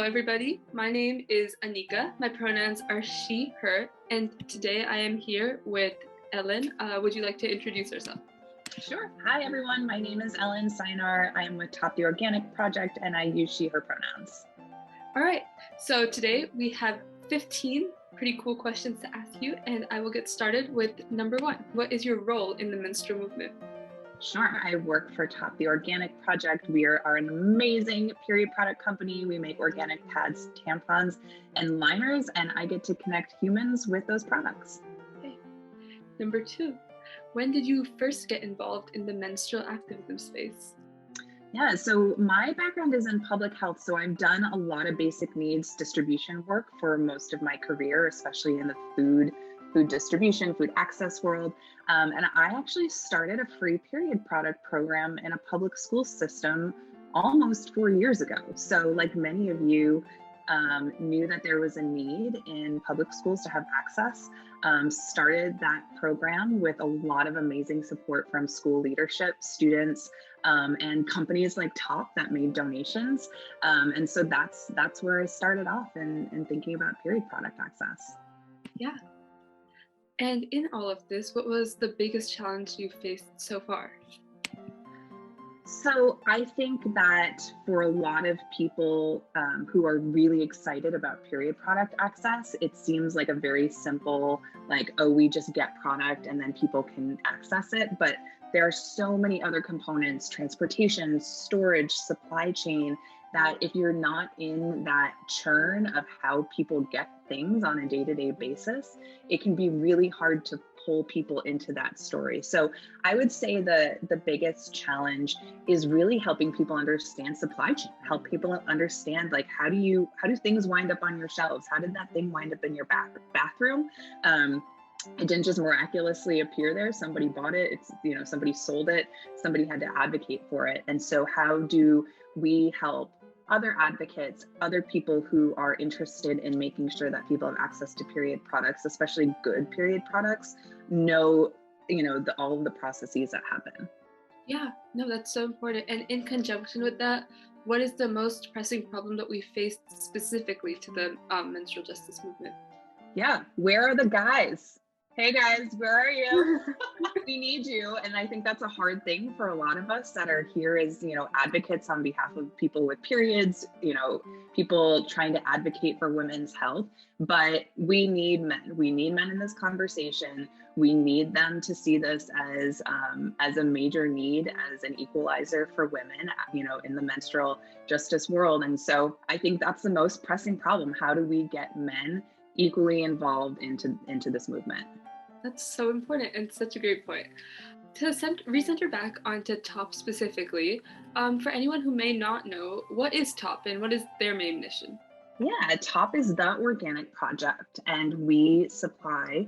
everybody. My name is Anika. My pronouns are she, her, and today I am here with Ellen. Would you like to introduce yourself? Sure. Hi, everyone. My name is Cynar. I am with Top the Organic Project, and I use she, her pronouns. All right. So today we have 15 pretty cool questions to ask you, and I will get started with number one. What is your role in the menstrual movement? Sure. I work for Top the Organic Project. We are an amazing period product company. We make organic pads, tampons, and liners, and I get to connect humans with those products. Okay. Number two, when did you first get involved in the menstrual activism space? Yeah, so my background is in public health, so I've done a lot of basic needs distribution work for most of my career, especially in the food distribution, food access world. And I actually started a free period product program in a public school system almost 4 years ago. So like many of you knew that there was a need in public schools to have access, started that program with a lot of amazing support from school leadership, students, and companies like Top that made donations. And so that's where I started off in thinking about period product access. Yeah. And in all of this, what was the biggest challenge you faced so far? So I think that for a lot of people who are really excited about period product access, it seems like a very simple, like, oh, we just get product and then people can access it. But there are so many other components, transportation, storage, supply chain, that if you're not in that churn of how people get things on a day-to-day basis, it can be really hard to pull people into that story. So I would say the biggest challenge is really helping people understand supply chain, help people understand, like, how do things wind up on your shelves? How did that thing wind up in your bathroom? It didn't just miraculously appear there. Somebody bought it. It's, somebody sold it. Somebody had to advocate for it. And so how do we help other advocates, other people who are interested in making sure that people have access to period products, especially good period products, know all of the processes that happen? Yeah, no, that's so important. And in conjunction with that, what is the most pressing problem that we face specifically to the menstrual justice movement? Yeah, where are the guys? Hey guys, where are you? We need you. And I think that's a hard thing for a lot of us that are here as, advocates on behalf of people with periods, people trying to advocate for women's health. But we need men. We need men in this conversation. We need them to see this as a major need, as an equalizer for women, in the menstrual justice world. And so I think that's the most pressing problem. How do we get men equally involved into this movement? That's so important and such a great point. To recenter back onto Top specifically, for anyone who may not know, what is Top and what is their main mission? Yeah, Top is the organic project, and we supply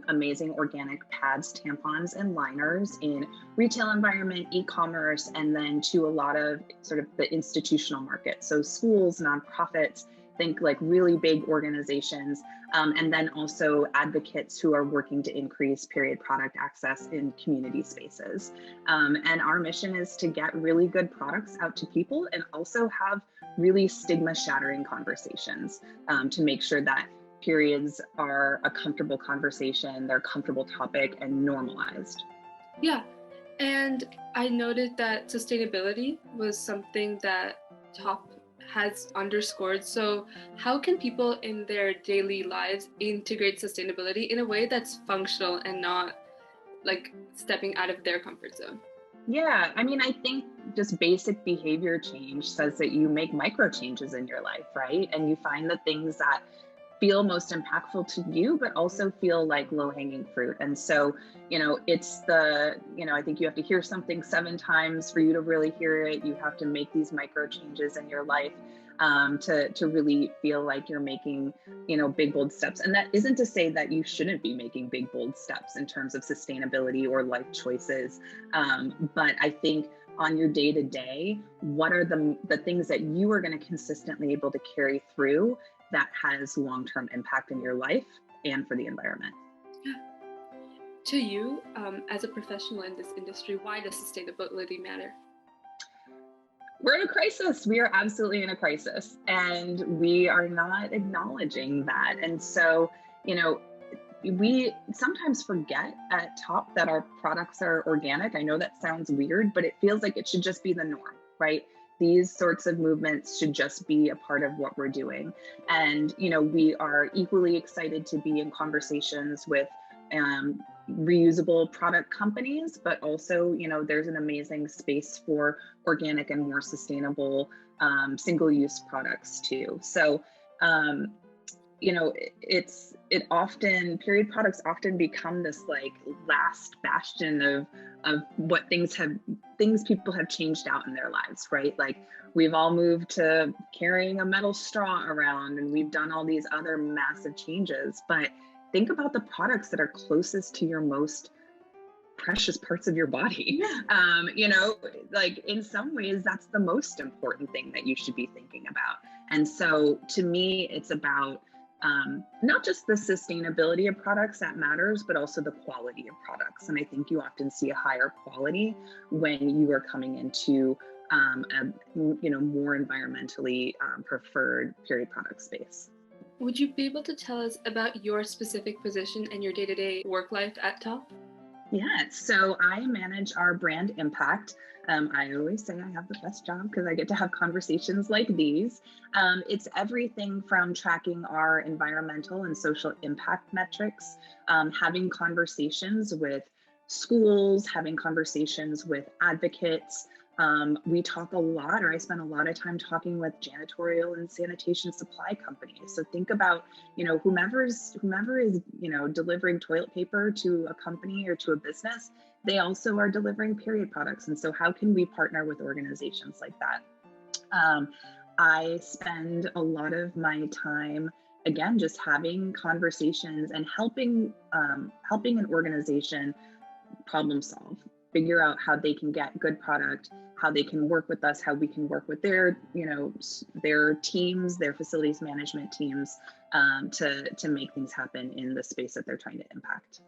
amazing organic pads, tampons, and liners in retail environment, e-commerce, and then to a lot of sort of the institutional market. So schools, nonprofits, think like really big organizations, and then also advocates who are working to increase period product access in community spaces. And our mission is to get really good products out to people and also have really stigma shattering conversations to make sure that periods are a comfortable conversation, they're a comfortable topic and normalized. Yeah, and I noted that sustainability was something that Top has underscored. So how can people in their daily lives integrate sustainability in a way that's functional and not like stepping out of their comfort zone? Yeah, I mean, I think just basic behavior change says that you make micro changes in your life, right? And you find the things that feel most impactful to you, but also feel like low-hanging fruit. And so, I think you have to hear something 7 times for you to really hear it. You have to make these micro changes in your life to really feel like you're making, big, bold steps. And that isn't to say that you shouldn't be making big, bold steps in terms of sustainability or life choices. But I think on your day-to-day, what are the things that you are going to consistently able to carry through that has long-term impact in your life and for the environment? Yeah. To you, as a professional in this industry, why does sustainability matter? We're in a crisis. We are absolutely in a crisis, and we are not acknowledging that. And so, you know, we sometimes forget at top that our products are organic. I know that sounds weird, but it feels like it should just be the norm, right? These sorts of movements should just be a part of what we're doing. And, you know, we are equally excited to be in conversations with reusable product companies, but also, you know, there's an amazing space for organic and more sustainable single-use products too. So, you know, it often, period products often become this like last bastion of what things people have changed out in their lives, right? Like we've all moved to carrying a metal straw around, and we've done all these other massive changes, but think about the products that are closest to your most precious parts of your body. Yeah. You know, like in some ways that's the most important thing that you should be thinking about. And so to me, it's about not just the sustainability of products that matters, but also the quality of products. And I think you often see a higher quality when you are coming into a, you know, more environmentally preferred period product space. Would you be able to tell us about your specific position and your day-to-day work life at Top? Yeah, so I manage our brand impact. I always say I have the best job because I get to have conversations like these. It's everything from tracking our environmental and social impact metrics, having conversations with schools, having conversations with advocates. We talk a lot, or I spend a lot of time talking with janitorial and sanitation supply companies. So think about, you know, whomever is, you know, delivering toilet paper to a company or to a business, they also are delivering period products. And so how can we partner with organizations like that? I spend a lot of my time, again, just having conversations and helping an organization problem solve, figure out how they can get good product, how they can work with us, how we can work with their, you know, their teams, their facilities management teams, to make things happen in the space that they're trying to impact.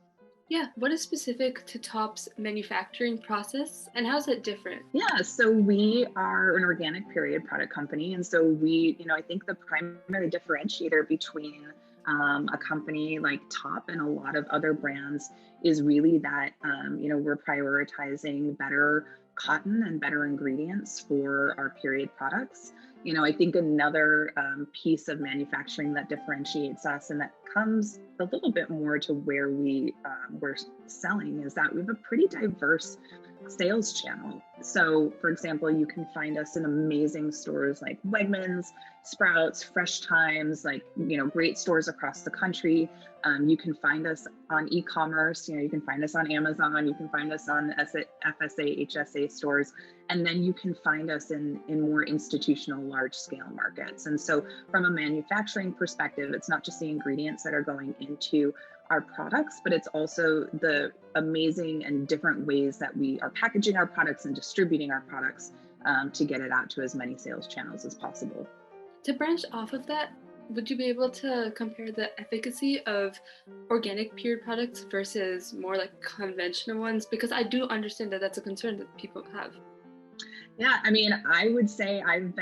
Yeah, what is specific to Top's manufacturing process and how is it different? Yeah, so we are an organic period product company. And so we, you know, I think the primary differentiator between a company like Top and a lot of other brands is really that, you know, we're prioritizing better cotton and better ingredients for our period products. You know, I think another piece of manufacturing that differentiates us and that comes a little bit more to where we're selling is that we have a pretty diverse sales channel. So, for example, you can find us in amazing stores like Wegmans, Sprouts, Fresh Times, like, you know, great stores across the country. You can find us on e-commerce. You know, you can find us on Amazon. You can find us on FSA, HSA stores, and then you can find us in more institutional, large-scale markets. And so, from a manufacturing perspective, it's not just the ingredients that are going into our products, but it's also the amazing and different ways that we are packaging our products and distributing our products to get it out to as many sales channels as possible. To branch off of that, would you be able to compare the efficacy of organic period products versus more like conventional ones? Because I do understand that that's a concern that people have. Yeah, I mean, I would say I'm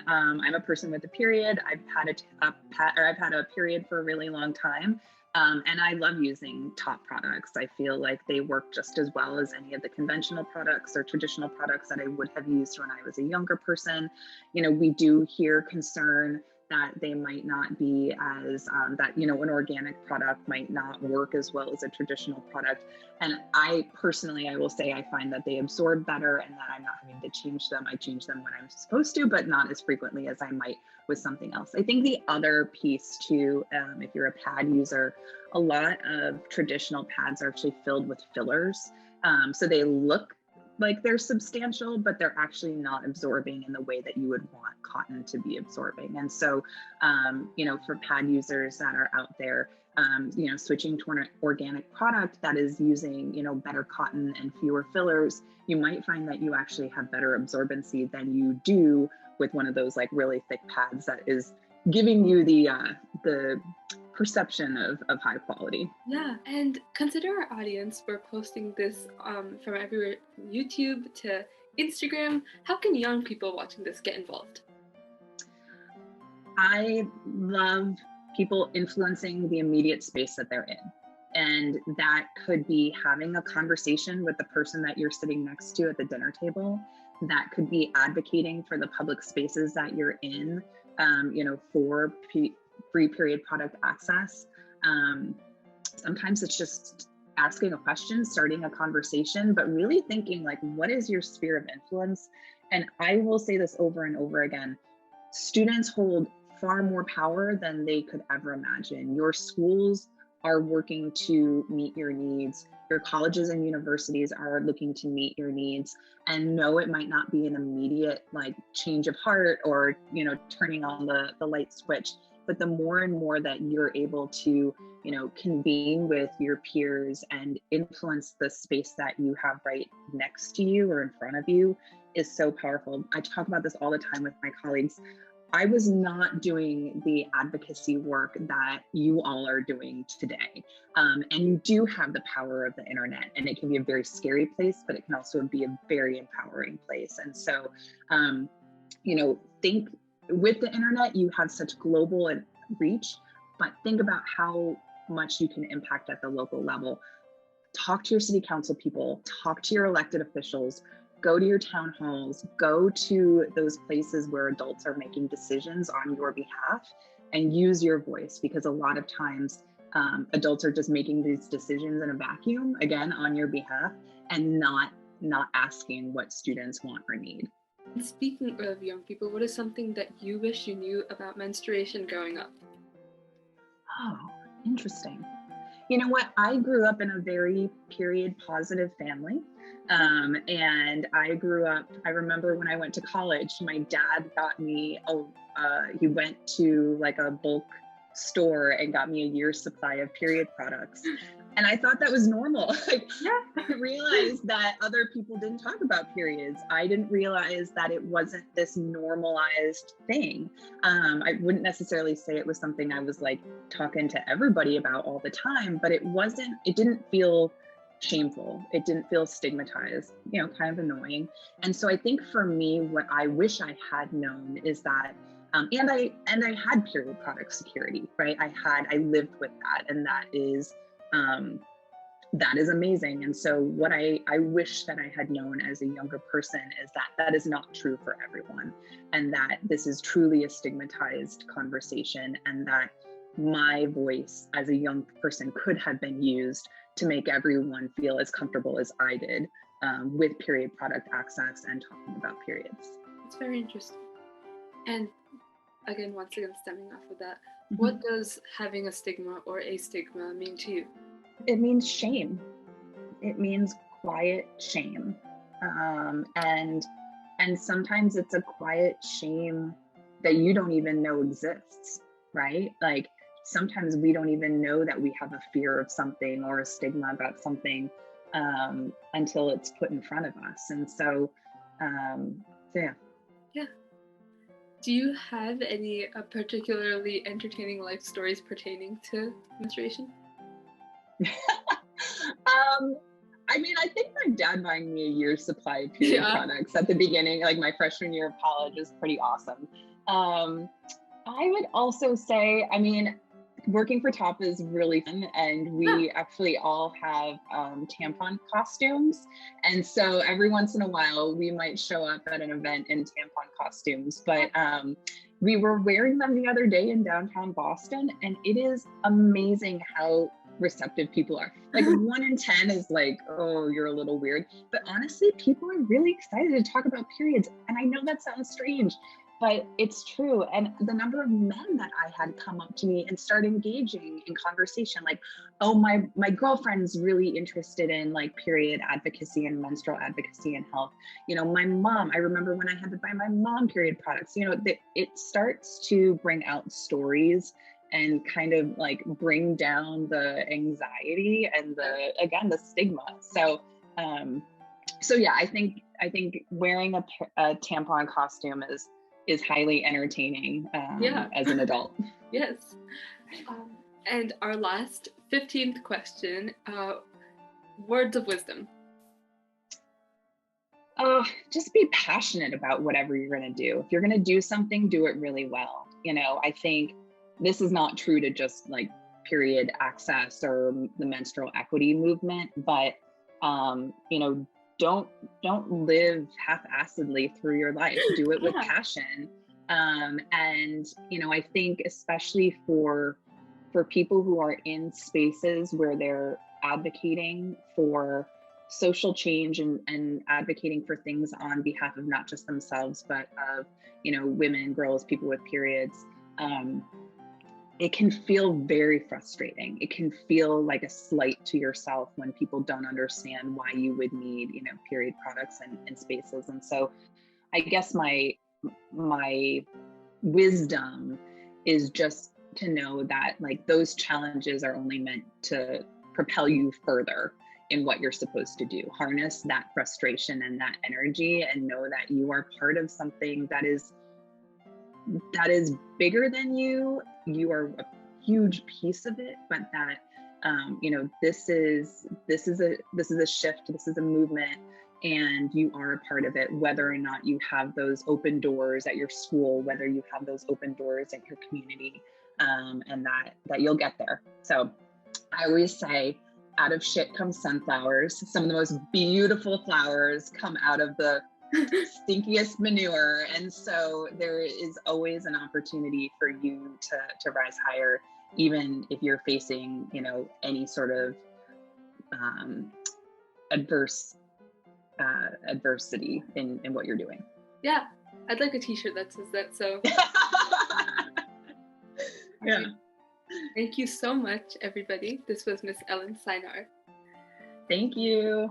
a person with a period. I've had a period for a really long time. And I love using Top products. I feel like they work just as well as any of the conventional products or traditional products that I would have used when I was a younger person. You know, we do hear concern that they might not be as, that, you know, an organic product might not work as well as a traditional product. And I personally, I will say, I find that they absorb better and that I'm not having to change them. I change them when I'm supposed to, but not as frequently as I might with something else. I think the other piece too, if you're a pad user, a lot of traditional pads are actually filled with fillers. So they look like they're substantial, but they're actually not absorbing in the way that you would want cotton to be absorbing. And so, you know, for pad users that are out there, you know, switching to an organic product that is using, you know, better cotton and fewer fillers, you might find that you actually have better absorbency than you do with one of those like really thick pads that is giving you the perception of high quality. Yeah, and consider our audience. We're posting this from everywhere, YouTube to Instagram. How can young people watching this get involved? I love people influencing the immediate space that they're in. And that could be having a conversation with the person that you're sitting next to at the dinner table. That could be advocating for the public spaces that you're in, for free period product access. Sometimes it's just asking a question, starting a conversation, but really thinking like, what is your sphere of influence? And I will say this over and over again, students hold far more power than they could ever imagine. Your schools are working to meet your needs. Your colleges and universities are looking to meet your needs. And no, it might not be an immediate like change of heart or, turning on the light switch, but the more and more that you're able to, convene with your peers and influence the space that you have right next to you or in front of you is so powerful. I talk about this all the time with my colleagues. I was not doing the advocacy work that you all are doing today. And you do have the power of the internet, and it can be a very scary place, but it can also be a very empowering place. And so, think with the internet, you have such global reach, but think about how much you can impact at the local level. Talk to your city council people, talk to your elected officials, go to your town halls, go to those places where adults are making decisions on your behalf and use your voice, because a lot of times adults are just making these decisions in a vacuum, again, on your behalf, and not asking what students want or need. And speaking of young people, what is something that you wish you knew about menstruation growing up? Oh, interesting. You know what? I grew up in a very period positive family. And I remember when I went to college, my dad got me, he went to like a bulk store and got me a year's supply of period products. And I thought that was normal. I realized that other people didn't talk about periods. I didn't realize that it wasn't this normalized thing. I wouldn't necessarily say it was something I was like talking to everybody about all the time, but it didn't feel shameful. It didn't feel stigmatized, kind of annoying. And so I think for me, what I wish I had known is that, and I had period product security, right? I lived with that, and that is amazing. And so what I wish that I had known as a younger person is that is not true for everyone, and that this is truly a stigmatized conversation, and that my voice as a young person could have been used to make everyone feel as comfortable as I did with period product access and talking about periods. It's very interesting. And once again, stemming off of that, what does having a stigma or a stigma mean to you? It means shame. It means quiet shame. And sometimes it's a quiet shame that you don't even know exists, right? Like sometimes we don't even know that we have a fear of something or a stigma about something until it's put in front of us. And so, yeah. Yeah. Do you have any particularly entertaining life stories pertaining to menstruation? I think my dad buying me a year's supply of period products at the beginning, like my freshman year of college, was pretty awesome. I would also say, working for Top is really fun, and we actually all have tampon costumes. And so every once in a while, we might show up at an event in tampon costumes. But we were wearing them the other day in downtown Boston, and it is amazing how receptive people are. Like 1 in 10 is like, oh, you're a little weird. But honestly, people are really excited to talk about periods. And I know that sounds strange, but it's true. And the number of men that I had come up to me and start engaging in conversation, like, oh, my girlfriend's really interested in like period advocacy and menstrual advocacy and health. My mom, I remember when I had to buy my mom period products, it starts to bring out stories and kind of like bring down the anxiety and the stigma. So yeah, I think wearing a tampon costume is highly entertaining as an adult. Yes. And our last 15th question, words of wisdom. Just be passionate about whatever you're going to do. If you're going to do something, do it really well. I think this is not true to just like period access or the menstrual equity movement, but don't live half-assedly through your life. Do it with passion. And I think especially for people who are in spaces where they're advocating for social change and advocating for things on behalf of not just themselves, but of, women, girls, people with periods, it can feel very frustrating. It can feel like a slight to yourself when people don't understand why you would need, period products and spaces. And so I guess my wisdom is just to know that like those challenges are only meant to propel you further in what you're supposed to do. Harness that frustration and that energy and know that you are part of something that is bigger than you. You are a huge piece of it, but that this is a shift, this is a movement, and you are a part of it, whether or not you have those open doors at your school, whether you have those open doors at your community, and that you'll get there. So I always say, out of shit comes sunflowers. Some of the most beautiful flowers come out of the stinkiest manure. And so there is always an opportunity for you to rise higher, even if you're facing, any sort of adversity in what you're doing. Yeah, I'd like a t-shirt that says that. So yeah. Thank you so much, everybody. This was Miss Ellen Cynar. Thank you.